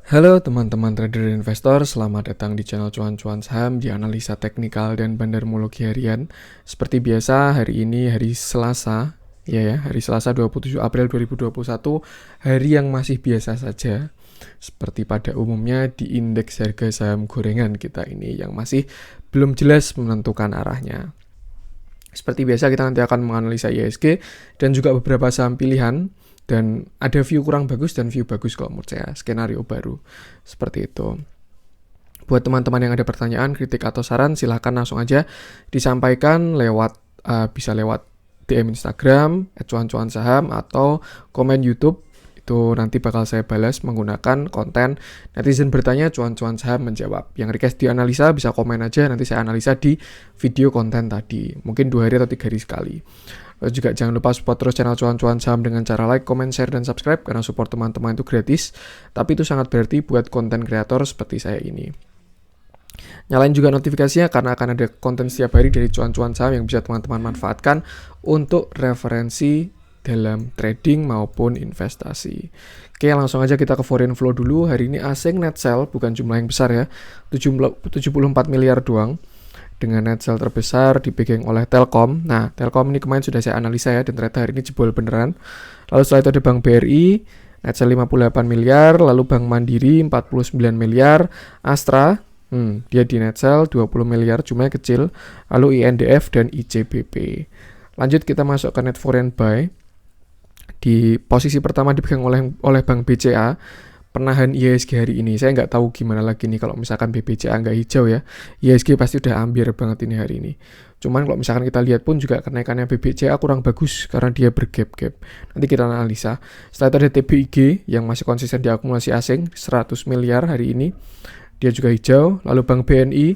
Halo teman-teman trader dan investor, selamat datang di channel Cuan-Cuan Saham di analisa teknikal dan bandarmologi harian. Seperti biasa, hari ini hari Selasa, hari Selasa 27 April 2021, hari yang masih biasa saja. Seperti pada umumnya di indeks harga saham gorengan kita ini yang masih belum jelas menentukan arahnya. Seperti biasa kita nanti akan menganalisa IHSG dan juga beberapa saham pilihan. Dan ada view kurang bagus dan view bagus kalau menurut saya, skenario baru. Seperti itu. Buat teman-teman yang ada pertanyaan, kritik atau saran, silahkan langsung aja disampaikan bisa lewat DM Instagram, @cuan-cuan-saham atau komen YouTube. Itu nanti bakal saya balas menggunakan konten netizen bertanya, Cuan-Cuan Saham menjawab. Yang request dianalisa bisa komen aja, nanti saya analisa di video konten tadi. Mungkin 2 hari atau 3 hari sekali. Lalu juga jangan lupa support terus channel Cuan-Cuan Saham dengan cara like, comment, share, dan subscribe. Karena support teman-teman itu gratis, tapi itu sangat berarti buat konten kreator seperti saya ini. Nyalain juga notifikasinya karena akan ada konten setiap hari dari Cuan-Cuan Saham yang bisa teman-teman manfaatkan untuk referensi dalam trading maupun investasi. Oke, langsung aja kita ke foreign flow dulu. Hari ini asing net sell, bukan jumlah yang besar ya, 74 miliar doang. Dengan net sell terbesar dipegang oleh Telkom. Nah, Telkom ini kemarin sudah saya analisa ya, dan ternyata hari ini jebol beneran. Lalu setelah itu ada Bank BRI, net sell 58 miliar, lalu Bank Mandiri 49 miliar, Astra, dia di net sell 20 miliar, jumlahnya kecil, lalu INDF dan ICBP. Lanjut kita masuk ke net foreign buy. Di posisi pertama dipegang oleh Bank BCA, penahan IHSG hari ini. Saya nggak tahu gimana lagi nih kalau misalkan BBCA nggak hijau ya. IHSG pasti udah ambiar banget ini hari ini. Cuman kalau misalkan kita lihat pun juga kenaikannya BBCA kurang bagus karena dia bergap-gap. Nanti kita analisa. Setelah itu ada TBIG yang masih konsisten di akumulasi asing 100 miliar hari ini. Dia juga hijau. Lalu Bank BNI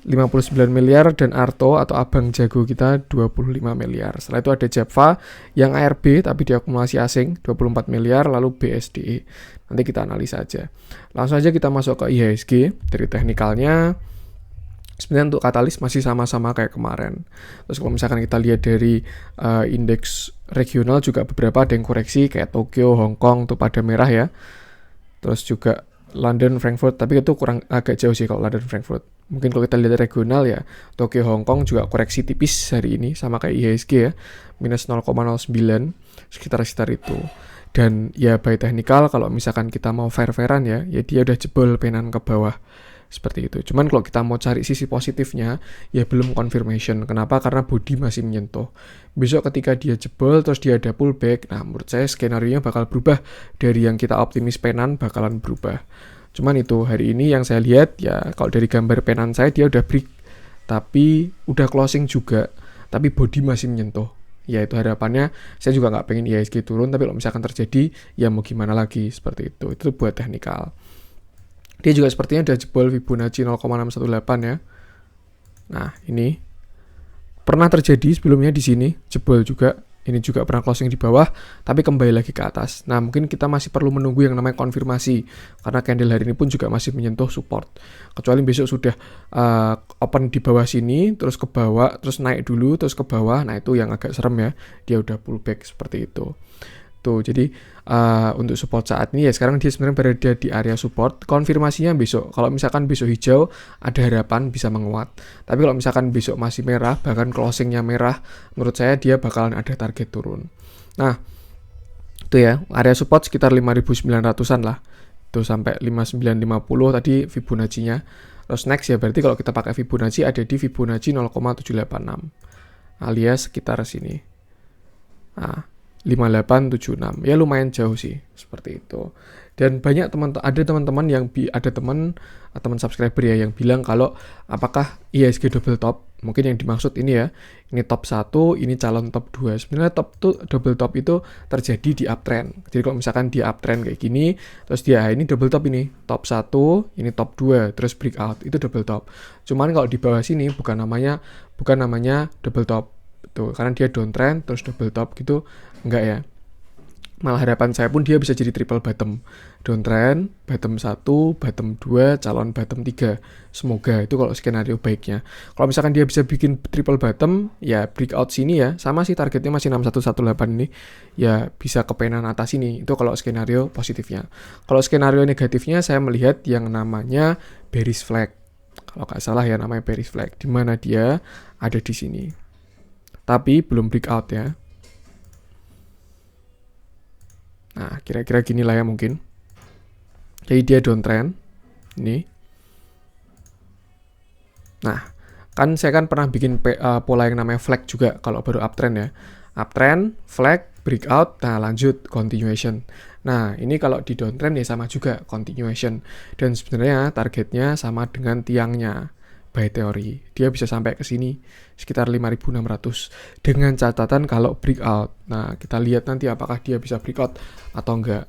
59 miliar dan Arto atau abang jago kita 25 miliar. Setelah itu ada Japfa yang ARB tapi diakumulasi asing 24 miliar, lalu BSDE. Nanti kita analisa aja. Langsung aja kita masuk ke IHSG. Dari teknikalnya sebenarnya untuk katalis masih sama-sama kayak kemarin. Terus kalau misalkan kita lihat dari indeks regional juga beberapa ada yang koreksi kayak Tokyo, Hong Kong tuh pada merah ya. Terus juga London, Frankfurt, tapi itu kurang agak jauh sih kalau London, Frankfurt. Mungkin kalau kita lihat regional ya, Tokyo, Hong Kong juga koreksi tipis hari ini, sama kayak IHSG ya, minus 0,09, sekitar itu. Dan ya by technical, kalau misalkan kita mau fair-fairan ya dia udah jebol penan ke bawah. Seperti itu. Cuman kalau kita mau cari sisi positifnya, ya belum confirmation. Kenapa? Karena body masih menyentuh. Besok ketika dia jebol, terus dia ada pullback, nah menurut saya skenario-nya bakal berubah. Dari yang kita optimis penan, bakalan berubah. Cuman itu, hari ini yang saya lihat, ya kalau dari gambar penan saya, dia udah break. Tapi udah closing juga. Tapi body masih menyentuh. Ya itu harapannya, saya juga nggak pengen IHSG turun, tapi kalau misalkan terjadi, ya mau gimana lagi, seperti itu. Itu buat teknikal. Dia juga sepertinya udah jebol Fibonacci 0,618 ya. Nah, ini pernah terjadi sebelumnya di sini, jebol juga. Ini juga pernah closing di bawah, tapi kembali lagi ke atas. Nah, mungkin kita masih perlu menunggu yang namanya konfirmasi, karena candle hari ini pun juga masih menyentuh support. Kecuali besok sudah open di bawah sini, terus ke bawah, terus naik dulu, terus ke bawah. Nah, itu yang agak serem ya. Dia udah pullback seperti itu. Tuh, jadi untuk support saat ini ya sekarang dia sebenarnya berada di area support. Konfirmasinya besok. Kalau misalkan besok hijau, ada harapan bisa menguat. Tapi kalau misalkan besok masih merah, bahkan closingnya merah, menurut saya dia bakalan ada target turun. Nah, itu ya, area support sekitar 5.900-an lah. Itu sampai 5.950 tadi Fibonacci-nya. Terus next ya berarti kalau kita pakai Fibonacci ada di Fibonacci 0,786. Alias sekitar sini. Nah, 5876 ya lumayan jauh sih seperti itu. Dan banyak teman-teman yang ada teman subscriber ya yang bilang kalau apakah IHSG double top, mungkin yang dimaksud ini ya, ini top 1, ini calon top 2. Sebenarnya double top itu terjadi di uptrend. Jadi kalau misalkan di uptrend kayak gini, terus dia ini double top, ini top 1, ini top 2, terus breakout, itu double top. Cuman kalau di bawah sini bukan namanya double top tuh, karena dia downtrend terus double top gitu, enggak ya. Malah harapan saya pun dia bisa jadi triple bottom. Downtrend, bottom 1, bottom 2, calon bottom 3. Semoga itu kalau skenario baiknya. Kalau misalkan dia bisa bikin triple bottom, ya breakout sini ya. Sama sih targetnya masih 6118 ini. Ya bisa ke penan atas ini. Itu kalau skenario positifnya. Kalau skenario negatifnya saya melihat yang namanya bearish flag. Kalau nggak salah ya namanya bearish flag. Di mana dia ada di sini. Tapi belum breakout ya. Nah, kira-kira gini lah ya mungkin. Jadi dia downtrend. Ini. Nah, kan saya kan pernah bikin pola yang namanya flag juga kalau baru uptrend ya. Uptrend, flag, breakout, nah lanjut continuation. Nah, ini kalau di downtrend ya sama juga continuation. Dan sebenarnya targetnya sama dengan tiangnya. By teori, dia bisa sampai ke sini sekitar 5.600 dengan catatan kalau breakout. Nah, kita lihat nanti apakah dia bisa breakout atau enggak.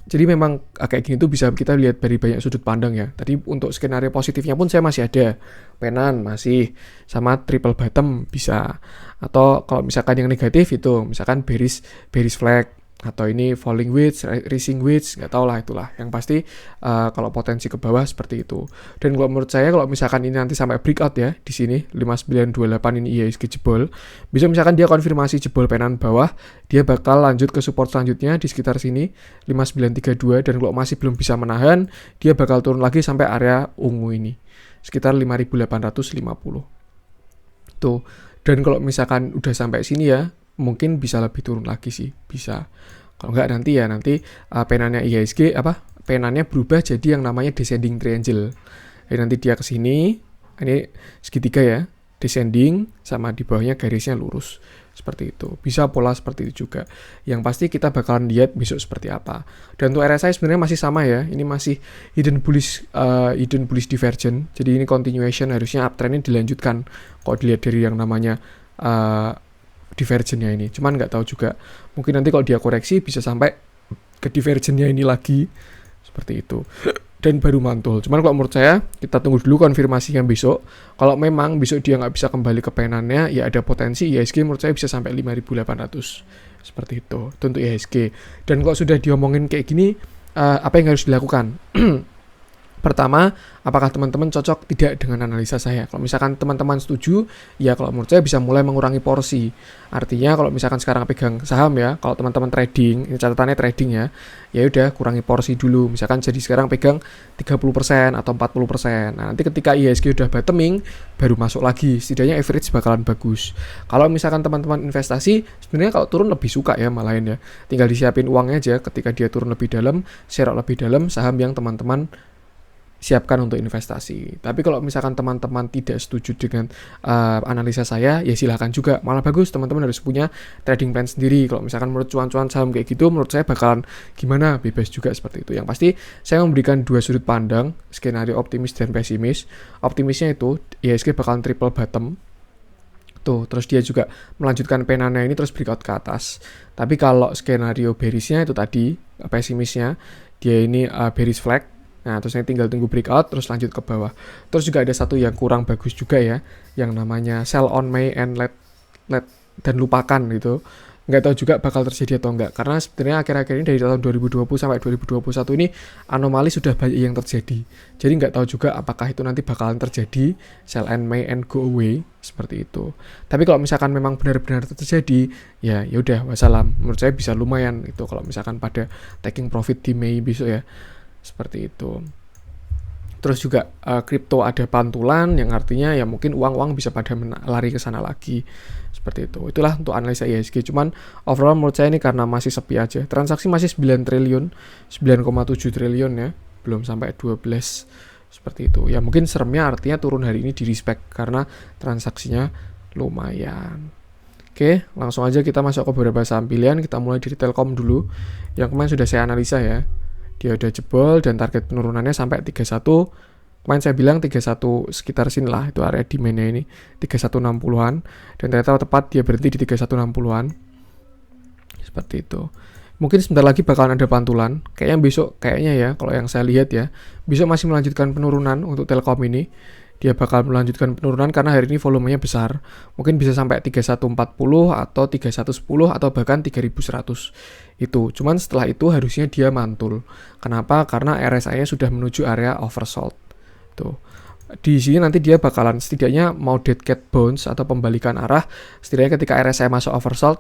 Jadi memang kayak gini tuh bisa kita lihat dari banyak sudut pandang ya. Tadi untuk skenario positifnya pun saya masih ada. Penan masih, sama triple bottom bisa. Atau kalau misalkan yang negatif itu misalkan bearish flag atau ini falling wedge, rising wedge, nggak tahu lah itulah. Yang pasti kalau potensi ke bawah seperti itu. Dan kalau menurut saya kalau misalkan ini nanti sampai breakout ya di sini 5928 ini IHSG jebol, bisa misalkan dia konfirmasi jebol penan bawah, dia bakal lanjut ke support selanjutnya di sekitar sini 5932 dan kalau masih belum bisa menahan, dia bakal turun lagi sampai area ungu ini sekitar 5850. Tuh. Dan kalau misalkan udah sampai sini ya mungkin bisa lebih turun lagi sih, bisa. Kalau nggak nanti penannya IHSG penannya berubah jadi yang namanya descending triangle. Jadi nanti dia ke sini, ini segitiga ya, descending sama di bawahnya garisnya lurus. Seperti itu. Bisa pola seperti itu juga. Yang pasti kita bakalan lihat besok seperti apa. Dan untuk RSI sebenarnya masih sama ya. Ini masih hidden bullish divergence. Jadi ini continuation, harusnya uptrend ini dilanjutkan. Kalau dilihat dari yang namanya divergennya ini, cuman nggak tahu juga, mungkin nanti kalau dia koreksi bisa sampai ke divergennya ini lagi seperti itu dan baru mantul. Cuman kalau menurut saya kita tunggu dulu konfirmasinya besok. Kalau memang besok dia nggak bisa kembali ke penannya, ya ada potensi IHSG menurut saya bisa sampai 5.800 seperti itu untuk IHSG. Dan kalau sudah diomongin kayak gini, apa yang harus dilakukan? Pertama, apakah teman-teman cocok tidak dengan analisa saya? Kalau misalkan teman-teman setuju, ya kalau menurut saya bisa mulai mengurangi porsi. Artinya kalau misalkan sekarang pegang saham ya, kalau teman-teman trading, ini catatannya trading ya, ya udah kurangi porsi dulu. Misalkan jadi sekarang pegang 30% atau 40%. Nah, nanti ketika IHSG udah bottoming, baru masuk lagi. Setidaknya average bakalan bagus. Kalau misalkan teman-teman investasi, sebenarnya kalau turun lebih suka ya malahan ya. Tinggal disiapin uangnya aja ketika dia turun lebih dalam, share lebih dalam saham yang teman-teman siapkan untuk investasi. Tapi kalau misalkan teman-teman tidak setuju dengan analisa saya, ya silahkan juga. Malah bagus, teman-teman harus punya trading plan sendiri. Kalau misalkan menurut cuan-cuan saham kayak gitu, menurut saya bakalan gimana, bebas juga seperti itu. Yang pasti saya memberikan dua sudut pandang, skenario optimis dan pesimis. Optimisnya itu IHSG bakalan triple bottom. Tuh, terus dia juga melanjutkan penanya ini terus breakout ke atas. Tapi kalau skenario bearishnya itu tadi, pesimisnya, dia ini bearish flag. Nah, terus saya tinggal tunggu breakout, terus lanjut ke bawah. Terus juga ada satu yang kurang bagus juga ya, yang namanya sell on May and let dan lupakan gitu. Nggak tahu juga bakal terjadi atau enggak. Karena sebenarnya akhir-akhir ini dari tahun 2020 sampai 2021 ini anomali sudah banyak yang terjadi. Jadi nggak tahu juga apakah itu nanti bakalan terjadi sell on May and go away seperti itu. Tapi kalau misalkan memang benar-benar terjadi, ya udah wassalam. Menurut saya bisa lumayan itu kalau misalkan pada taking profit di Mei besok ya. Seperti itu. Terus juga kripto ada pantulan yang artinya ya mungkin uang-uang bisa pada lari ke sana lagi. Seperti itu. Itulah untuk analisa IHSG. Cuman overall menurut saya ini karena masih sepi aja. Transaksi masih 9 triliun, 9,7 triliun ya. Belum sampai 12 seperti itu. Ya mungkin seremnya artinya turun hari ini di respect karena transaksinya lumayan. Oke, langsung aja kita masuk ke beberapa saham pilihan. Kita mulai dari Telkom dulu. Yang kemarin sudah saya analisa ya. Dia udah jebol dan target penurunannya sampai 31. Kemarin saya bilang 31 sekitar sini lah, itu area demand-nya ini 3160-an dan ternyata tepat dia berhenti di 3160-an. Seperti itu. Mungkin sebentar lagi bakalan ada pantulan. Kayaknya besok ya kalau yang saya lihat ya, besok masih melanjutkan penurunan untuk Telkom ini. dia bakal melanjutkan penurunan karena hari ini volumenya besar. Mungkin bisa sampai 3140 atau 3110 atau bahkan 3100. Itu. Cuman setelah itu harusnya dia mantul. Kenapa? Karena RSI-nya sudah menuju area oversold. Tuh. Di sini nanti dia bakalan setidaknya mau dead cat bounce atau pembalikan arah. Setidaknya ketika RSI masuk oversold,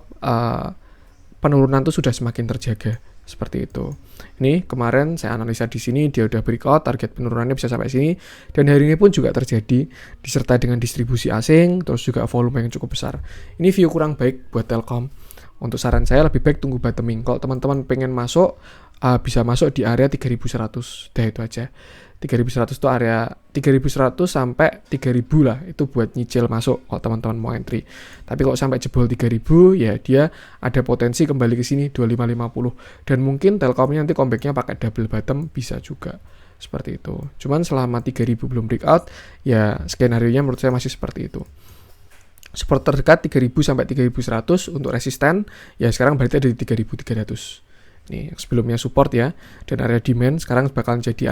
penurunan itu sudah semakin terjaga. Seperti itu. Ini kemarin saya analisa di sini dia udah breakout, target penurunannya bisa sampai sini, dan hari ini pun juga terjadi disertai dengan distribusi asing, terus juga volume yang cukup besar. Ini view kurang baik buat Telkom. Untuk saran saya lebih baik tunggu bottoming. Kalau teman-teman pengen masuk, bisa masuk di area 3100. Dah itu aja. 3100 itu area 3100 sampai 3000 lah, itu buat nyicil masuk kalau teman-teman mau entry. Tapi kalau sampai jebol 3000 ya dia ada potensi kembali ke sini 2550, dan mungkin Telkomnya nanti comeback-nya pakai double bottom bisa juga. Seperti itu. Cuman selama 3000 belum breakout, ya skenario-nya menurut saya masih seperti itu. Support terdekat 3000 sampai 3100 untuk resisten, ya sekarang berarti ada di 3300. Nih, sebelumnya support ya, dan area demand sekarang bakalan jadi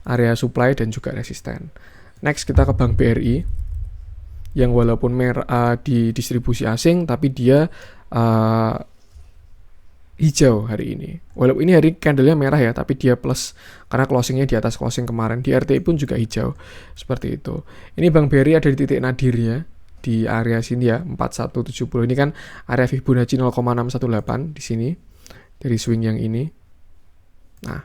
area supply dan juga resisten. Next kita ke Bank BRI, yang walaupun di distribusi asing, tapi dia hijau hari ini. Walaupun ini hari candle-nya merah ya, tapi dia plus karena closingnya di atas closing kemarin. Di RTI pun juga hijau, seperti itu. Ini Bank BRI ada di titik nadir ya, di area sini ya, 4170. Ini kan area Fibonacci 0,618 di sini. Dari swing yang ini. Nah,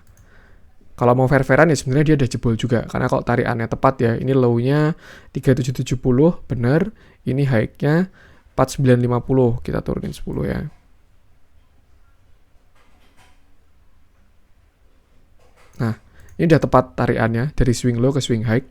kalau mau fair-fairan ya sebenarnya dia udah jebol juga. Karena kalau tarikannya tepat ya, ini low-nya 3770, bener. Ini high-nya 4950, kita turunin 10 ya. Nah, ini udah tepat tarikannya dari swing low ke swing high.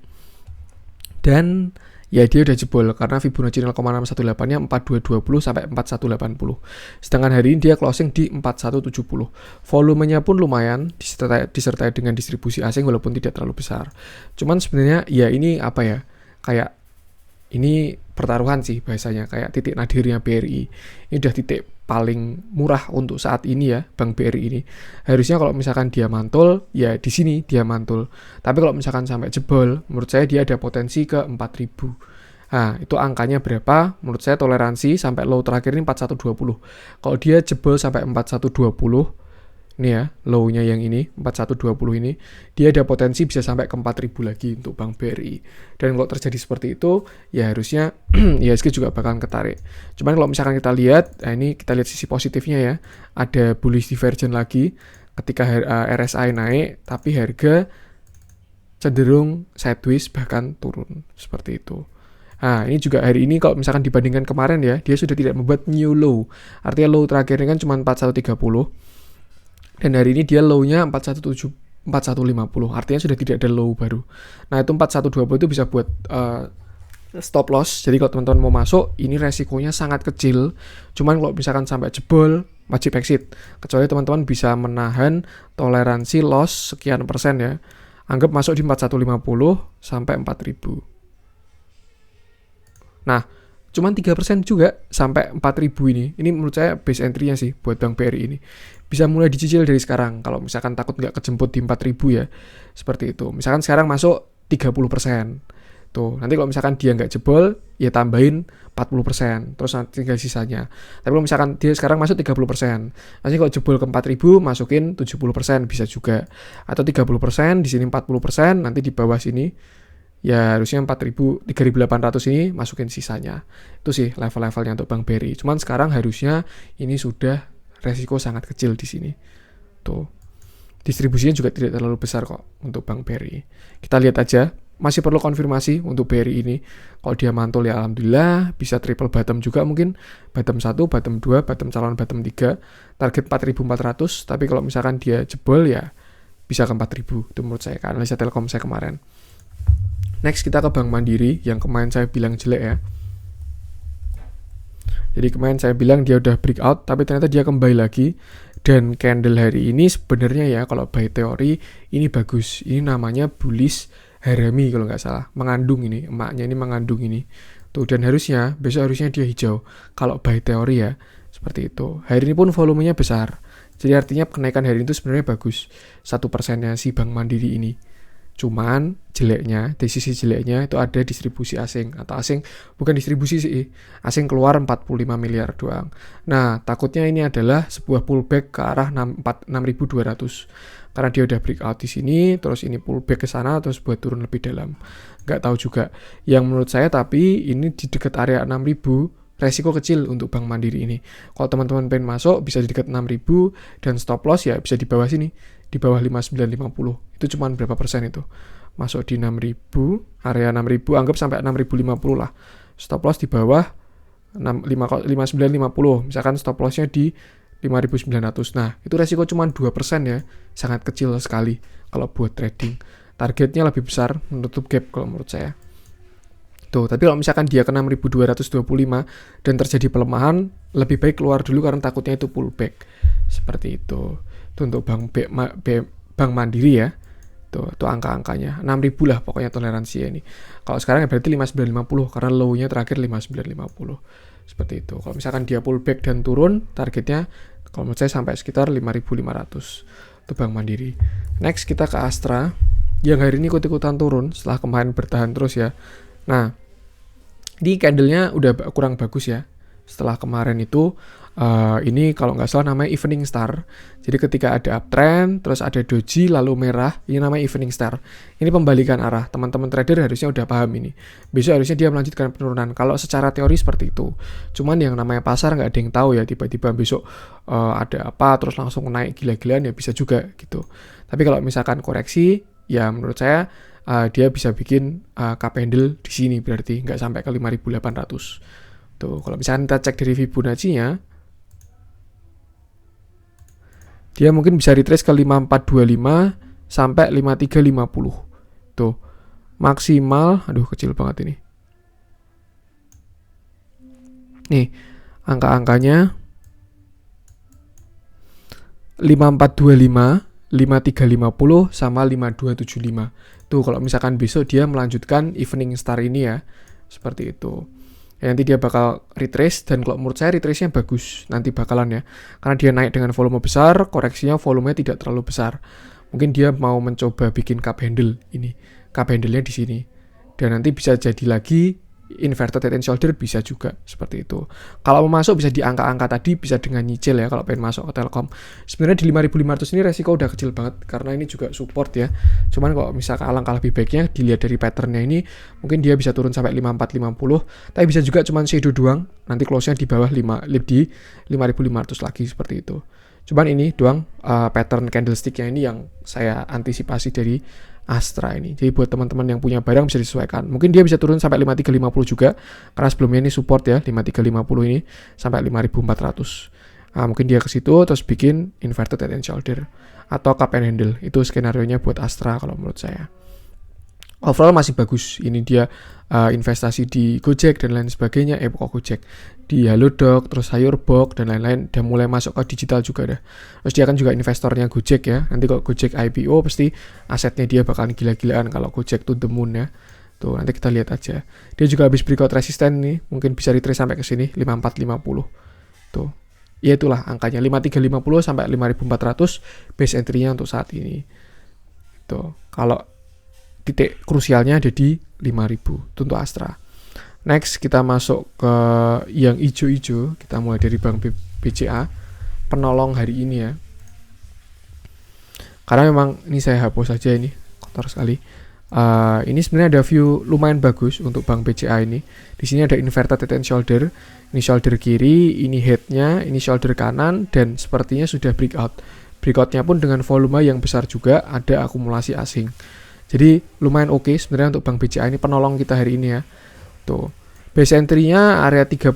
Dan ya dia udah jebol karena Fibonacci 0,618-nya 4220 sampai 4180. Sedangkan hari ini dia closing di 4170. Volumenya pun lumayan disertai dengan distribusi asing walaupun tidak terlalu besar. Cuman sebenarnya ya ini apa ya? Kayak ini pertaruhan sih bahasanya, kayak titik nadirnya BRI. Ini udah titik paling murah untuk saat ini ya, Bank BRI ini. Harusnya kalau misalkan dia mantul, ya di sini dia mantul. Tapi kalau misalkan sampai jebol, menurut saya dia ada potensi ke 4000. Nah, itu angkanya berapa? Menurut saya toleransi sampai low terakhir ini 4120. Kalau dia jebol sampai 4120, ini ya, low-nya yang ini, 4120 ini, dia ada potensi bisa sampai ke 4000 lagi untuk Bank BRI. Dan kalau terjadi seperti itu, ya harusnya IHSG juga bakalan ketarik. Cuman kalau misalkan kita lihat, nah ini kita lihat sisi positifnya ya, ada bullish divergence lagi ketika RSI naik, tapi harga cenderung sideways bahkan turun, seperti itu. Nah, ini juga hari ini kalau misalkan dibandingkan kemarin ya, dia sudah tidak membuat new low. Artinya low terakhirnya kan cuma 4130. Dan hari ini dia low-nya 4150, artinya sudah tidak ada low baru. Nah, itu 4120 itu bisa buat stop loss. Jadi kalau teman-teman mau masuk, ini resikonya sangat kecil. Cuman kalau misalkan sampai jebol, wajib exit. Kecuali teman-teman bisa menahan toleransi loss sekian persen ya. Anggap masuk di 4150 sampai 4000. Nah, cuman 3% juga sampai 4000 ini. Ini menurut saya base entry-nya sih buat Bank BRI ini. Bisa mulai dicicil dari sekarang. Kalau misalkan takut nggak kejemput di 4000 ya. Seperti itu. Misalkan sekarang masuk 30%. Tuh, nanti kalau misalkan dia nggak jebol, ya tambahin 40%. Terus nanti tinggal sisanya. Tapi kalau misalkan dia sekarang masuk 30%. Nanti kalau jebol ke 4000, masukin 70%. Bisa juga. Atau 30%, di sini 40%, nanti di bawah sini ya harusnya 3.800 ini masukin sisanya. Itu sih level-levelnya untuk Bank BRI. Cuman sekarang harusnya ini sudah resiko sangat kecil di sini. Tuh. Distribusinya juga tidak terlalu besar kok untuk Bank BRI. Kita lihat aja, masih perlu konfirmasi untuk BRI ini. Kalau dia mantul ya alhamdulillah, bisa triple bottom juga mungkin. Bottom 1, bottom 2, bottom calon bottom 3. Target 4.400, tapi kalau misalkan dia jebol ya bisa ke 4.000. Itu menurut saya, analisa Telkom saya kemarin. Next kita ke Bank Mandiri yang kemarin saya bilang jelek ya. Jadi kemarin saya bilang dia udah breakout, tapi ternyata dia kembali lagi. Dan candle hari ini sebenarnya ya kalau by teori ini bagus. Ini namanya bullish harami kalau nggak salah. Mengandung ini, emaknya ini mengandung ini. Tuh, dan harusnya, besok harusnya dia hijau. Kalau by teori ya, seperti itu. Hari ini pun volumenya besar. Jadi artinya kenaikan hari ini itu sebenarnya bagus. 1%-nya si Bank Mandiri ini. Cuman jeleknya, di sisi jeleknya itu ada distribusi asing, atau asing bukan distribusi sih, asing keluar 45 miliar doang. Nah, takutnya ini adalah sebuah pullback ke arah 6.200. Karena dia udah breakout di sini, terus ini pullback ke sana, terus buat turun lebih dalam. Nggak tahu juga. Yang menurut saya tapi ini di dekat area 6.000, resiko kecil untuk Bank Mandiri ini. Kalau teman-teman pengen masuk, bisa di dekat 6.000, dan stop loss ya bisa di bawah sini, di bawah 5950. Itu cuma berapa persen itu. Masuk di 6.000, area 6.000, anggap sampai 6.050 lah. Stop loss di bawah 5950. Misalkan stop lossnya di 5.900. Nah, itu resiko cuma 2% ya. Sangat kecil sekali kalau buat trading. Targetnya lebih besar, menutup gap kalau menurut saya. Tuh, tapi kalau misalkan dia ke 6.225 dan terjadi pelemahan, lebih baik keluar dulu karena takutnya itu pullback. Seperti itu. Itu untuk Bank Mandiri ya. Tuh angka-angkanya. 6.000 lah pokoknya toleransinya ini. Kalau sekarang berarti 5950 karena low-nya terakhir 5950. Seperti itu. Kalau misalkan dia pullback dan turun, targetnya kalau menurut saya sampai sekitar 5.500. Itu Bank Mandiri. Next kita ke Astra. Yang hari ini ikut-ikutan turun setelah kemarin bertahan terus ya. Nah, di candlenya udah kurang bagus ya. Setelah kemarin itu, ini kalau nggak salah namanya evening star. Jadi ketika ada uptrend, terus ada doji, lalu merah, ini namanya evening star. Ini pembalikan arah. Teman-teman trader harusnya udah paham ini. Besok harusnya dia melanjutkan penurunan. Kalau secara teori seperti itu. Cuman yang namanya pasar nggak ada yang tahu ya. Tiba-tiba besok ada apa, terus langsung naik gila-gilaan ya bisa juga gitu. Tapi kalau misalkan koreksi, ya menurut saya dia bisa bikin cup handle di sini berarti nggak sampai ke 5.800. Tuh, kalau misalkan kita cek dari Fibonacci-nya, dia mungkin bisa retrace ke 5425 sampai 5350. Tuh, maksimal, aduh kecil banget ini. Nih, angka-angkanya 5425, 5350 sama 5275. Tuh, kalau misalkan besok dia melanjutkan evening star ini ya, seperti itu. Ya, nanti dia bakal retrace, dan kalau menurut saya retrace-nya bagus nanti bakalan ya, karena dia naik dengan volume besar, koreksinya volumenya tidak terlalu besar. Mungkin dia mau mencoba bikin cup handle ini, cup handle-nya di sini, dan nanti bisa jadi lagi inverted head and shoulder, bisa juga seperti itu. Kalau mau masuk bisa di angka-angka tadi, bisa dengan nyicil ya kalau pengen masuk ke Telkom. Sebenarnya di 5.500 ini resiko udah kecil banget karena ini juga support ya. Cuman kalau misalkan alangkah lebih baiknya dilihat dari patternnya ini, mungkin dia bisa turun sampai 5450, tapi bisa juga cuman shadow doang, nanti close-nya di bawah 5 di 5.500 lagi seperti itu. Cuman ini doang pattern candlestick-nya ini yang saya antisipasi dari Astra ini. Jadi buat teman-teman yang punya barang bisa disesuaikan. Mungkin dia bisa turun sampai 5350 juga, karena sebelumnya ini support ya, 5350 ini sampai 5400. Nah, mungkin dia ke situ terus bikin inverted head and shoulder atau cup and handle. Itu skenario-nya buat Astra kalau menurut saya. Overall masih bagus. Ini dia investasi di Gojek dan lain sebagainya. Gojek, di Halodoc, terus Sayurbok dan lain-lain. Dan mulai masuk ke digital juga dah. Terus dia kan juga investornya Gojek ya. Nanti kalau Gojek IPO pasti asetnya dia bakalan gila-gilaan kalau Gojek to the moon ya. Tuh, nanti kita lihat aja. Dia juga habis breakout resisten nih. Mungkin bisa retrace sampai ke sini 5450. Tuh. Ya itulah angkanya 5350 sampai 5400 base entry-nya untuk saat ini. Tuh. Kalau titik krusialnya ada di 5.000 untuk Astra. Next kita masuk ke yang hijau-hijau. Kita mulai dari Bank BCA, penolong hari ini ya. Karena memang ini saya hapus saja, ini kotor sekali. Ini sebenarnya ada view lumayan bagus untuk Bank BCA ini. Di sini ada inverted head and shoulder. Ini shoulder kiri, ini headnya, ini shoulder kanan, dan sepertinya sudah breakout. Breakoutnya pun dengan volume yang besar juga, ada akumulasi asing. Jadi lumayan oke sebenarnya untuk Bank BCA ini, penolong kita hari ini ya. Tuh. Base entry-nya area 32.000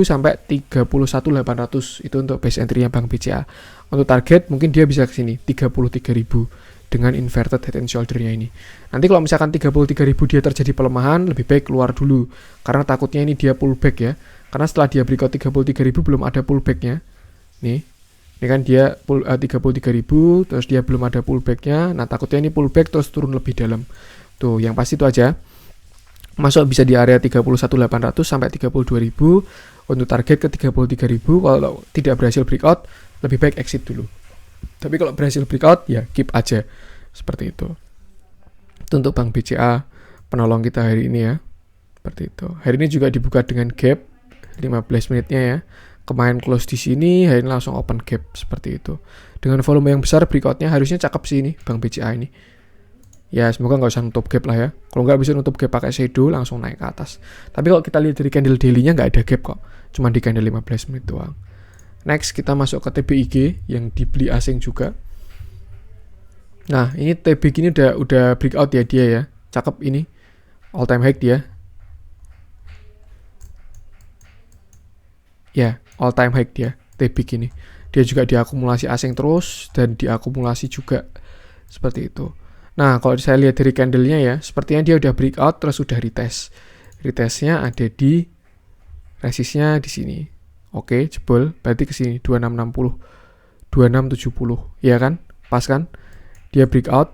sampai 31.800. Itu untuk base entry-nya Bank BCA. Untuk target mungkin dia bisa ke sini 33.000 dengan inverted head and shoulder-nya ini. Nanti kalau misalkan 33.000 dia terjadi pelemahan, lebih baik keluar dulu karena takutnya ini dia pullback ya. Karena setelah dia breakout 33.000 belum ada pullback-nya. Nih. Ini kan dia 33.000, terus dia belum ada pullback-nya. Nah, takutnya ini pullback terus turun lebih dalam. Tuh, yang pasti itu aja. Masuk bisa di area 31.800 sampai 32.000. Untuk target ke 33.000. Kalau tidak berhasil breakout, lebih baik exit dulu. Tapi kalau berhasil breakout, ya keep aja. Seperti itu. Itu untuk Bank BCA penolong kita hari ini ya. Seperti itu. Hari ini juga dibuka dengan gap 15 menitnya ya. Kemarin close di sini, hari ini langsung open gap seperti itu. Dengan volume yang besar, breakoutnya harusnya cakep sih ini Bank BCA ini. Ya semoga nggak usah nutup gap lah ya. Kalau nggak bisa nutup gap pakai shadow langsung naik ke atas. Tapi kalau kita lihat dari candle daily-nya nggak ada gap kok. Cuma di candle 15 menit doang. Next kita masuk ke TBIG yang dibeli asing juga. Nah ini TBIG ini udah breakout ya dia ya. Cakep ini. All time high dia. Ya all time high dia. TBIG ini. Dia juga diakumulasi asing terus dan diakumulasi juga seperti itu. Nah, kalau saya lihat dari candle-nya ya, sepertinya dia udah breakout terus udah retest. Retestnya ada di resistnya di sini. Oke, jebol, berarti ke sini 2660, 2670, ya kan? Pas kan? Dia breakout.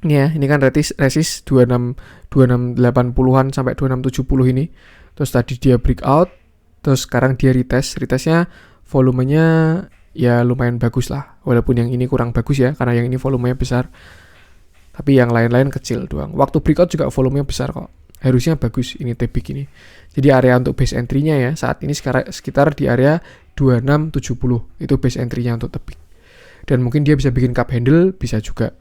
Ini ya, ini kan resist 2680-an sampai 2670 ini. Terus tadi dia breakout, terus sekarang dia retest. Retestnya volumenya ya lumayan bagus lah, walaupun yang ini kurang bagus ya, karena yang ini volumenya besar, tapi yang lain-lain kecil doang. Waktu breakout juga volumenya besar kok, harusnya bagus ini TBIG ini. Jadi area untuk base entry-nya ya, saat ini sekitar di area 2670, itu base entry-nya untuk TBIG. Dan mungkin dia bisa bikin cup handle, bisa juga.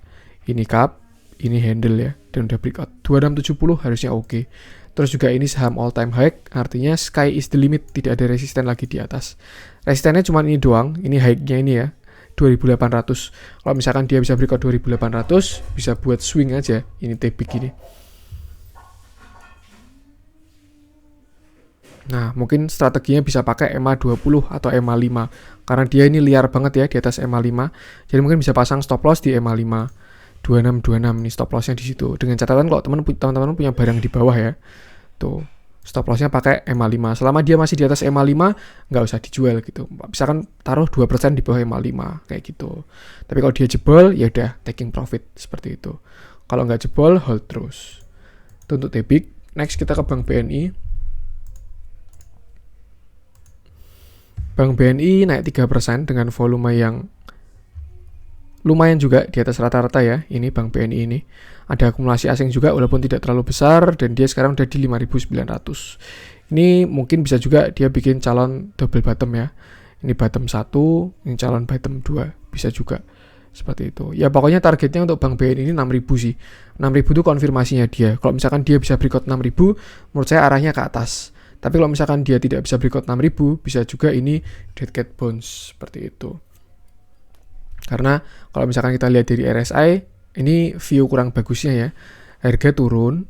Ini cup, ini handle ya, dan udah breakout. 2670 harusnya oke. Terus juga ini saham all time high, artinya sky is the limit, tidak ada resisten lagi di atas. Resistennya cuma ini doang, ini high-nya ini ya, 2800. Kalau misalkan dia bisa breakout 2800, bisa buat swing aja, ini TBIG ini. Nah, mungkin strateginya bisa pakai EMA 20 atau EMA 5, karena dia ini liar banget ya di atas EMA 5. Jadi mungkin bisa pasang stop loss di EMA 5. 2626 nih stop lossnya di situ. Dengan catatan kalau teman-teman punya barang di bawah ya. Tuh, stop lossnya pakai EMA 5. Selama dia masih di atas EMA 5, nggak usah dijual gitu. Misalkan taruh 2% di bawah EMA 5 kayak gitu. Tapi kalau dia jebol, ya udah taking profit seperti itu. Kalau nggak jebol, hold terus. Itu untuk TBIG. Next kita ke Bank BNI. Bank BNI naik 3% dengan volume yang lumayan juga di atas rata-rata ya. Ini Bank BNI ini. Ada akumulasi asing juga walaupun tidak terlalu besar dan dia sekarang udah di 5.900. Ini mungkin bisa juga dia bikin calon double bottom ya. Ini bottom 1, ini calon bottom 2. Bisa juga. Seperti itu. Ya pokoknya targetnya untuk Bank BNI ini 6.000 sih. 6.000 itu konfirmasinya dia. Kalau misalkan dia bisa breakout 6.000, menurut saya arahnya ke atas. Tapi kalau misalkan dia tidak bisa breakout 6.000, bisa juga ini dead cat bounce seperti itu. Karena kalau misalkan kita lihat dari RSI, ini view kurang bagusnya ya. Harga turun,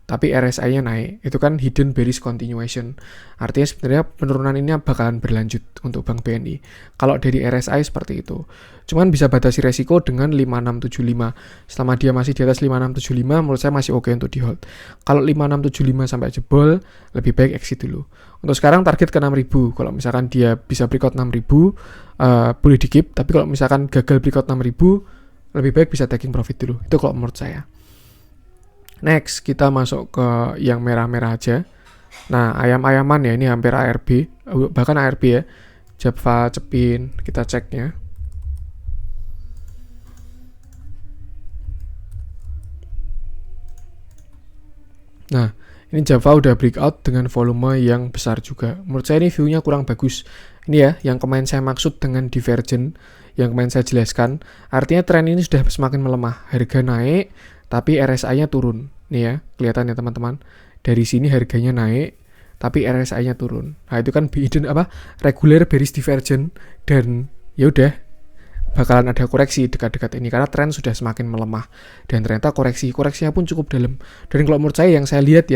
tapi RSI-nya naik. Itu kan hidden bearish continuation. Artinya sebenarnya penurunan ini bakalan berlanjut untuk Bank BNI. Kalau dari RSI seperti itu. Cuman bisa batasi resiko dengan 5675. Selama dia masih di atas 5675, menurut saya masih oke untuk di hold. Kalau 5675 sampai jebol, lebih baik exit dulu. Untuk sekarang target ke 6.000. Kalau misalkan dia bisa breakout 6.000, boleh di keep. Tapi kalau misalkan gagal breakout 6.000, lebih baik bisa taking profit dulu. Itu kalau menurut saya. Next, kita masuk ke yang merah-merah aja. Nah, ayam-ayaman ya, ini hampir ARB. Bahkan ARB ya. Java, Cepin, kita ceknya. Nah, ini Java udah breakout dengan volume yang besar juga. Menurut saya ini view-nya kurang bagus. Ini ya, yang kemarin saya maksud dengan divergent, yang kemarin saya jelaskan. Artinya tren ini sudah semakin melemah. Harga naik, tapi RSI-nya turun. Nih ya, kelihatan ya teman-teman. Dari sini harganya naik, tapi RSI-nya turun. Nah, itu kan regular bearish divergent, dan ya udah bakalan ada koreksi dekat-dekat ini karena tren sudah semakin melemah dan ternyata koreksinya pun cukup dalam. Dan kalau menurut saya yang saya lihat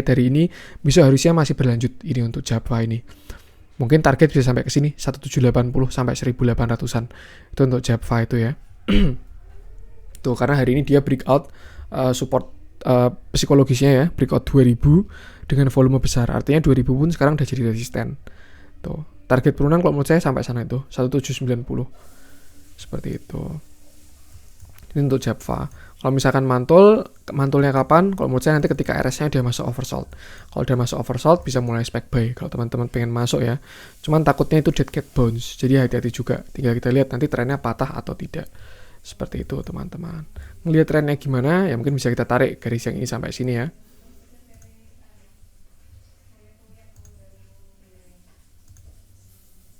dari ini bisa harusnya masih berlanjut ini untuk Java ini. Mungkin target bisa sampai ke sini 1780 sampai 1800-an. Itu untuk Java itu ya. Tuh karena hari ini dia breakout support psikologisnya ya, breakout 2000 dengan volume besar. Artinya 2000 pun sekarang udah jadi resisten. Tuh, target penurunan kalau menurut saya sampai sana itu 1790. Seperti itu. Ini untuk Java. Kalau misalkan mantulnya kapan? Kalau menurut saya nanti ketika RS-nya dia masuk oversold. Kalau udah masuk oversold bisa mulai spec buy kalau teman-teman pengen masuk ya. Cuman takutnya itu dead cat bounce. Jadi hati-hati juga. Tinggal kita lihat nanti trennya patah atau tidak. Seperti itu teman-teman. Ngelihat trennya gimana, ya mungkin bisa kita tarik garis yang ini sampai sini ya.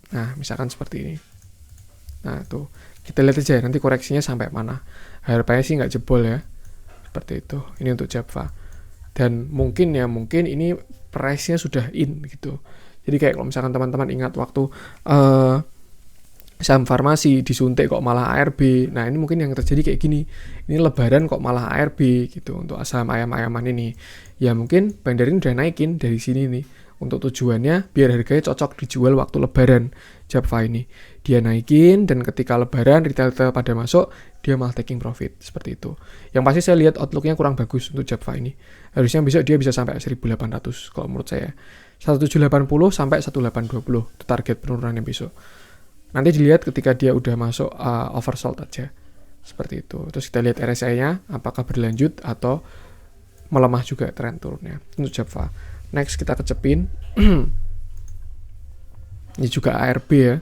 Nah, misalkan seperti ini. Nah, tuh. Kita lihat aja nanti koreksinya sampai mana. Harapannya sih nggak jebol ya. Seperti itu. Ini untuk Java. Dan mungkin ini price-nya sudah in gitu. Jadi kayak kalau misalkan teman-teman ingat waktu saham farmasi disuntik kok malah ARB. Nah, ini mungkin yang terjadi kayak gini. Ini lebaran kok malah ARB gitu untuk saham ayam-ayaman ini. Ya mungkin Bandarin udah naikin dari sini nih. Untuk tujuannya biar harganya cocok dijual waktu lebaran Java ini. Dia naikin dan ketika lebaran retail pada masuk, dia malah taking profit seperti itu. Yang pasti saya lihat outlook-nya kurang bagus untuk Java ini. Harusnya besok dia bisa sampai 1800 kalau menurut saya. 1780 sampai 1820 itu target penurunannya besok. Nanti dilihat ketika dia udah masuk oversold aja. Seperti itu. Terus kita lihat RSI-nya apakah berlanjut atau melemah juga tren turunnya untuk Java. Next kita kecepin. Ini juga ARB ya.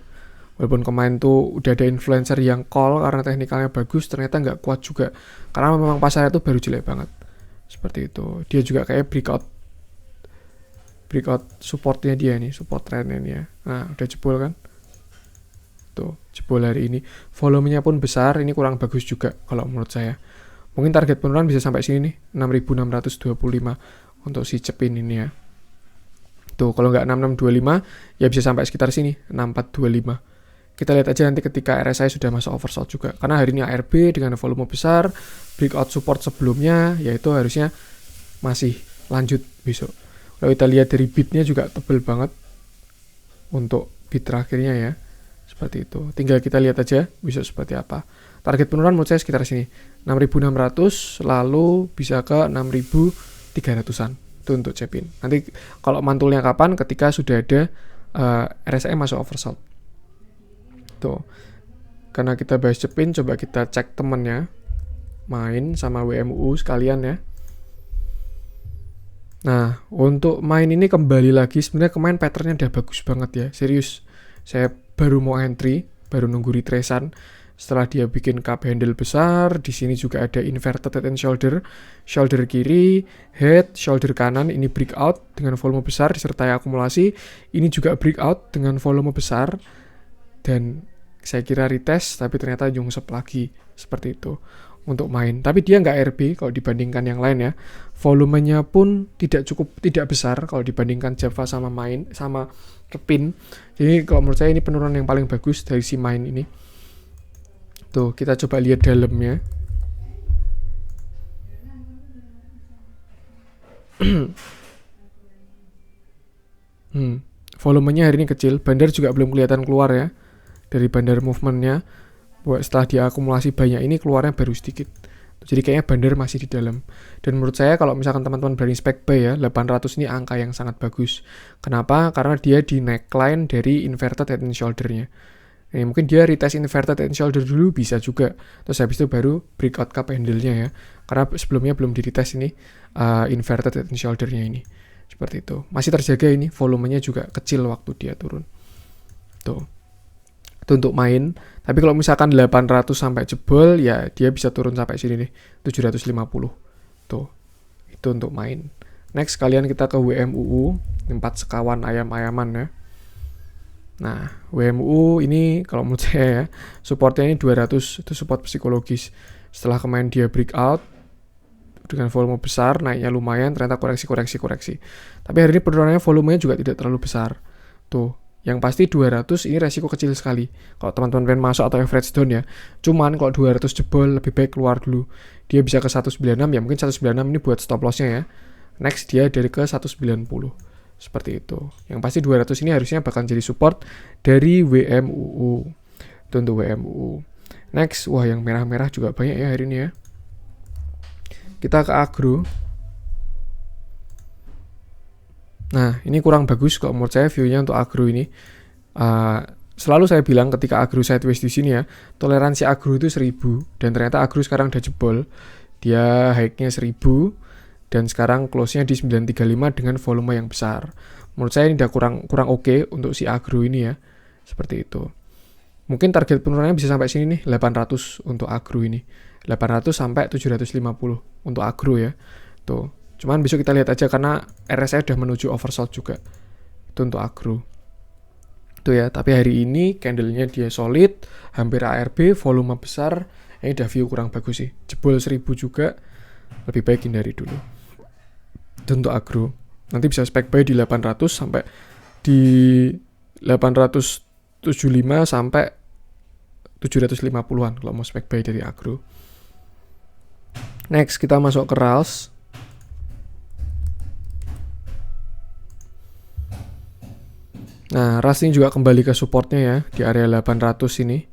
Walaupun kemarin tuh udah ada influencer yang call karena teknikalnya bagus, ternyata nggak kuat juga. Karena memang pasarnya tuh baru jelek banget. Seperti itu. Dia juga kayak breakout supportnya dia nih, support trendnya nih ya. Nah, udah jebol kan? Tuh, jebol hari ini. Volumenya pun besar, ini kurang bagus juga kalau menurut saya. Mungkin target penurunan bisa sampai sini nih, 6.625 untuk si cepin ini ya. Tuh, kalau nggak 6625, ya bisa sampai sekitar sini, 6425. Kita lihat aja nanti ketika RSI sudah masuk oversold juga. Karena hari ini ARB dengan volume besar, breakout support sebelumnya, yaitu harusnya masih lanjut besok. Kalau kita lihat dari bidnya juga tebel banget untuk bid terakhirnya ya. Seperti itu. Tinggal kita lihat aja besok seperti apa. Target penurunan menurut saya sekitar sini. 6.600 lalu bisa ke 6.300-an. Itu untuk Cepin. Nanti kalau mantulnya kapan? Ketika sudah ada RSI masuk oversold. Tuh. Karena kita bahas Cepin, coba kita cek temennya. Main sama WMUU sekalian ya. Nah, untuk main ini kembali lagi. Sebenarnya kemarin patternnya udah bagus banget ya. Serius. Saya baru mau entry, baru nunggu retracean. Setelah dia bikin cup handle besar, di sini juga ada inverted head and shoulder, shoulder kiri, head, shoulder kanan, ini breakout dengan volume besar disertai akumulasi. Ini juga breakout dengan volume besar dan saya kira retest, tapi ternyata nyungsep lagi seperti itu untuk main. Tapi dia nggak RB kalau dibandingkan yang lain ya. Volumenya pun tidak besar kalau dibandingkan Java sama main sama Cepin. Jadi kalau menurut saya ini penurunan yang paling bagus dari si main ini. Tuh, kita coba lihat dalamnya. Volumenya hari ini kecil. Bandar juga belum kelihatan keluar ya. Dari bandar movementnya. Setelah diakumulasi banyak ini keluarnya baru sedikit. Jadi kayaknya bandar masih di dalam. Dan menurut saya kalau misalkan teman-teman berani spek buy ya, 800 ini angka yang sangat bagus. Kenapa? Karena dia di neckline dari inverted head and shoulder-nya. Mungkin dia retest inverted head and shoulder dulu bisa juga. Terus habis itu baru breakout cup handle-nya ya. Karena sebelumnya belum di retest ini inverted head and shoulder-nya ini. Seperti itu. Masih terjaga ini, volumenya juga kecil waktu dia turun. Tuh. Itu untuk main. Tapi kalau misalkan 800 sampai jebol, ya dia bisa turun sampai sini nih, 750. Tuh, itu untuk main. Next, kalian kita ke WMUU, 4 sekawan ayam-ayaman ya. Nah, WMUU ini kalau menurut saya ya, supportnya ini 200, itu support psikologis. Setelah kemarin dia breakout, dengan volume besar, naiknya lumayan, ternyata koreksi. Tapi hari ini penurunannya volumenya juga tidak terlalu besar. Tuh. Yang pasti 200 ini resiko kecil sekali. Kalau teman-teman pengen masuk atau average down ya. Cuman kalau 200 jebol lebih baik keluar dulu. Dia bisa ke 196 ya. Mungkin 196 ini buat stop loss-nya ya. Next dia dari ke 190. Seperti itu. Yang pasti 200 ini harusnya bakal jadi support dari WMUU. Itu untuk WMUU. Next, wah yang merah-merah juga banyak ya hari ini ya. Kita ke agro. Nah, ini kurang bagus kalau menurut saya view-nya untuk agro ini. Selalu saya bilang ketika agro sideways di sini ya, toleransi agro itu 1000 dan ternyata agro sekarang udah jebol. Dia high-nya 1000 dan sekarang close-nya di 935 dengan volume yang besar. Menurut saya ini udah kurang oke untuk si agro ini ya. Seperti itu. Mungkin target penurunannya bisa sampai sini nih, 800 untuk agro ini. 800 sampai 750 untuk agro ya. Tuh. Cuman besok kita lihat aja karena RSI udah menuju oversold juga. Itu untuk agro. Tuh ya, tapi hari ini candlenya dia solid, hampir ARB, volume besar. Ini udah view kurang bagus sih. Jebol 1000 juga, lebih baik hindari dulu. Itu untuk agro. Nanti bisa spek buy di 800 sampai di 875 sampai 750-an kalau mau spek buy dari agro. Next kita masuk ke RALS. Nah, RALS ini juga kembali ke supportnya ya di area 800 ini.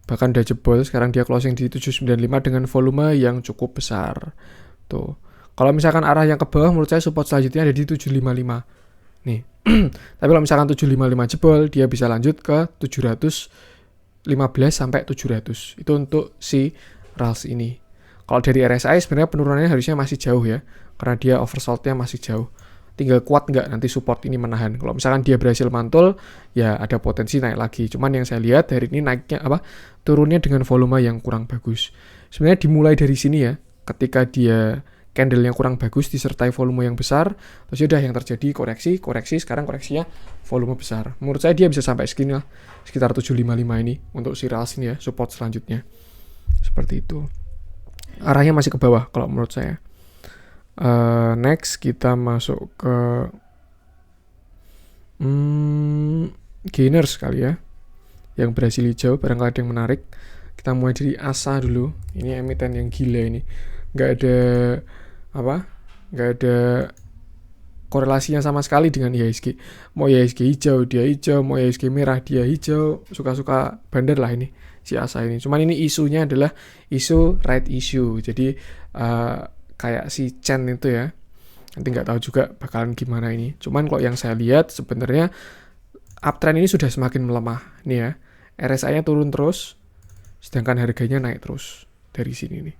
Bahkan udah jebol, sekarang dia closing di 795 dengan volume yang cukup besar. Tuh. Kalau misalkan arah yang ke bawah menurut saya support selanjutnya ada di 755. Nih. Tapi kalau misalkan 755 jebol, dia bisa lanjut ke 715 sampai 700. Itu untuk si RALS ini. Kalau dari RSI sebenarnya penurunannya harusnya masih jauh ya. Karena dia oversold-nya masih jauh. Tinggal kuat nggak nanti support ini menahan. Kalau misalkan dia berhasil mantul, ya ada potensi naik lagi. Cuman yang saya lihat hari ini naiknya turunnya dengan volume yang kurang bagus. Sebenarnya dimulai dari sini ya. Ketika dia candle yang kurang bagus disertai volume yang besar, terus udah yang terjadi koreksi, sekarang koreksinya volume besar. Menurut saya dia bisa sampai segini lah, sekitar 755 ini untuk si RALS ini ya, support selanjutnya. Seperti itu. Arahnya masih ke bawah kalau menurut saya. Next kita masuk ke gainers kali ya, yang berhasil hijau, barangkali ada yang menarik. Kita mulai dari ASA dulu. Ini emiten yang gila ini, nggak ada korelasinya sama sekali dengan IHSG. Mau IHSG hijau dia hijau, mau IHSG merah dia hijau, suka-suka bandar lah ini si ASA ini. Cuman ini isunya adalah isu right issue, jadi kayak si Chen itu ya, nanti nggak tahu juga bakalan gimana ini. Cuman kalau yang saya lihat sebenarnya uptrend ini sudah semakin melemah nih ya. RSI-nya turun terus, sedangkan harganya naik terus dari sini nih.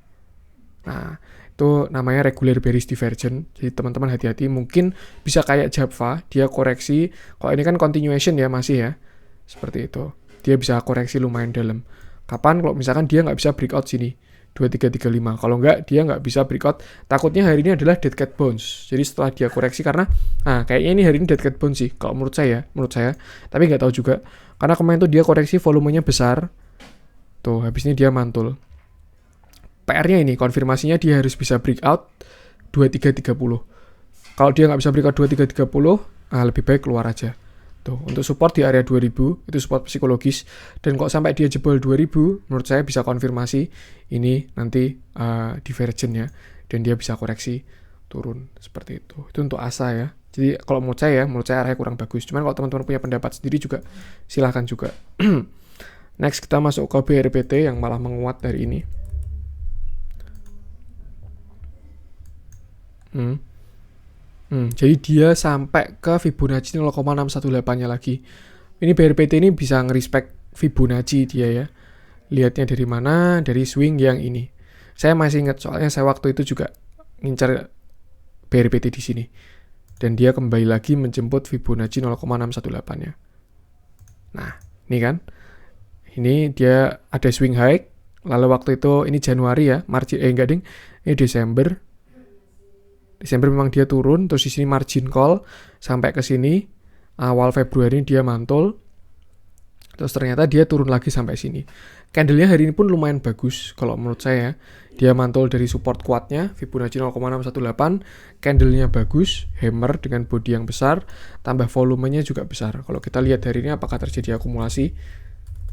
Nah, itu namanya regular bearish divergence. Jadi teman-teman hati-hati, mungkin bisa kayak Java, dia koreksi. Kalau ini kan continuation ya masih ya, seperti itu. Dia bisa koreksi lumayan dalam. Kapan? Kalau misalkan dia nggak bisa breakout sini. 2335. Kalau enggak, dia nggak bisa breakout. Takutnya hari ini adalah dead cat bounce. Jadi setelah dia koreksi karena, kayaknya ini hari ini dead cat bounce sih. Kalau menurut saya. Tapi nggak tahu juga. Karena kemarin tuh dia koreksi volumenya besar. Tuh, habis ini dia mantul. PR-nya ini, konfirmasinya dia harus bisa breakout 2330. Kalau dia nggak bisa breakout 2330, lebih baik keluar aja. Tuh, untuk support di area 2000, itu support psikologis. Dan kok sampai dia jebol 2000, menurut saya bisa konfirmasi ini nanti divergent ya. Dan dia bisa koreksi turun seperti itu. Itu untuk ASA ya. Jadi kalau menurut saya arahnya kurang bagus. Cuman kalau teman-teman punya pendapat sendiri juga, silahkan juga. Next kita masuk ke BRPT yang malah menguat dari ini. Jadi dia sampai ke Fibonacci 0,618-nya lagi. Ini BRPT ini bisa ngerespek Fibonacci dia ya. Lihatnya dari mana? Dari swing yang ini. Saya masih ingat soalnya saya waktu itu juga ngincar BRPT di sini. Dan dia kembali lagi menjemput Fibonacci 0,618-nya. Nah, ini kan. Ini dia ada swing high. Lalu waktu itu ini Januari ya, ini Desember. Desember memang dia turun, terus di sini margin call sampai ke sini. Awal Februari dia mantul. Terus ternyata dia turun lagi sampai sini. Candlenya hari ini pun lumayan bagus kalau menurut saya. Dia mantul dari support kuatnya Fibonacci 0,618. Candlenya bagus, hammer dengan body yang besar, tambah volumenya juga besar. Kalau kita lihat hari ini apakah terjadi akumulasi?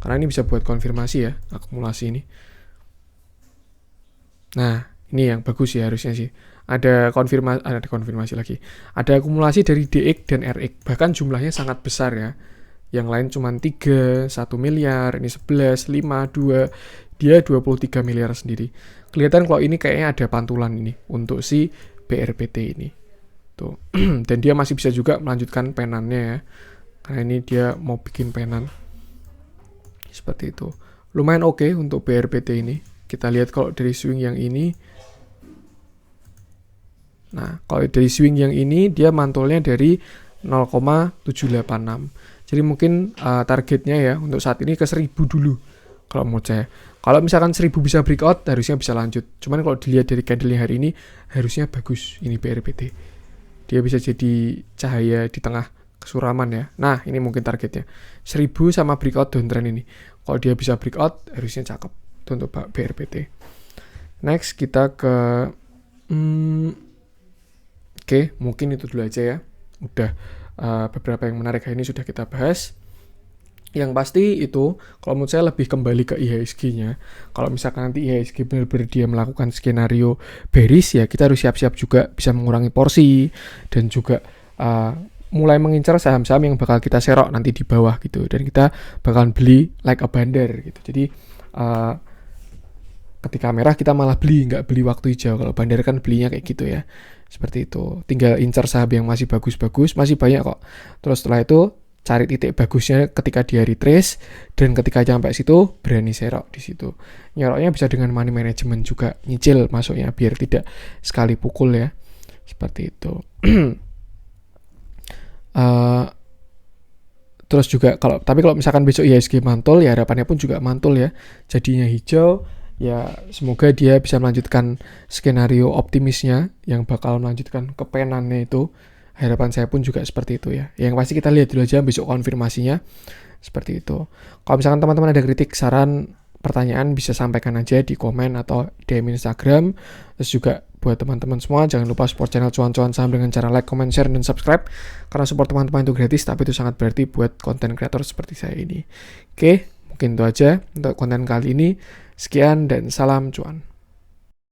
Karena ini bisa buat konfirmasi ya, akumulasi ini. Nah, ini yang bagus ya harusnya sih. Ada konfirmasi lagi. Ada akumulasi dari DX dan RX. Bahkan jumlahnya sangat besar ya. Yang lain cuma 3, 1 miliar, ini 11, 5, 2. Dia 23 miliar sendiri. Kelihatan kalau ini kayaknya ada pantulan ini untuk si BRPT ini. Tuh. Dan dia masih bisa juga melanjutkan penannya ya. Karena ini dia mau bikin penan. Seperti itu. Lumayan oke untuk BRPT ini. Kita lihat kalau dari swing yang ini. Nah, kalau dari swing yang ini dia mantulnya dari 0,786. Jadi mungkin targetnya ya untuk saat ini ke 1000 dulu kalau menurut saya. Kalau misalkan 1000 bisa breakout, harusnya bisa lanjut. Cuman kalau dilihat dari candle hari ini, harusnya bagus ini BRPT. Dia bisa jadi cahaya di tengah kesuraman ya. Nah, ini mungkin targetnya. 1000 sama breakout downtrend ini. Kalau dia bisa breakout, harusnya cakep untuk BRPT. Next, kita ke... Oke, mungkin itu dulu aja ya. Udah beberapa yang menarik hari ini sudah kita bahas. Yang pasti itu, kalau menurut saya lebih kembali ke IHSG-nya. Kalau misalkan nanti IHSG benar-benar dia melakukan skenario bearish, ya kita harus siap-siap juga bisa mengurangi porsi dan juga mulai mengincar saham-saham yang bakal kita serok nanti di bawah gitu. Dan kita bakalan beli like a bandar gitu. Jadi ketika merah kita malah beli, nggak beli waktu hijau. Kalau bandar kan belinya kayak gitu ya. Seperti itu. Tinggal incar saham yang masih bagus-bagus, masih banyak kok. Terus setelah itu cari titik bagusnya ketika di hari trace, dan ketika sampai situ berani serok di situ. Nyoroknya bisa dengan money management juga, nyicil masuknya biar tidak sekali pukul ya. Seperti itu. Terus juga tapi kalau misalkan besok IHSG mantul, ya harapannya pun juga mantul ya. Jadinya hijau, ya semoga dia bisa melanjutkan skenario optimisnya yang bakal melanjutkan kepenannya itu. Harapan saya pun juga seperti itu ya. Yang pasti kita lihat dulu aja besok konfirmasinya. Seperti itu. Kalau misalkan teman-teman ada kritik, saran, pertanyaan, bisa sampaikan aja di komen atau DM Instagram. Terus juga buat teman-teman semua, jangan lupa support channel Cuan-Cuan Saham dengan cara like, comment, share, dan subscribe. Karena support teman-teman itu gratis, tapi itu sangat berarti buat konten kreator seperti saya ini. Oke, mungkin itu aja untuk konten kali ini. Sekian dan salam cuan.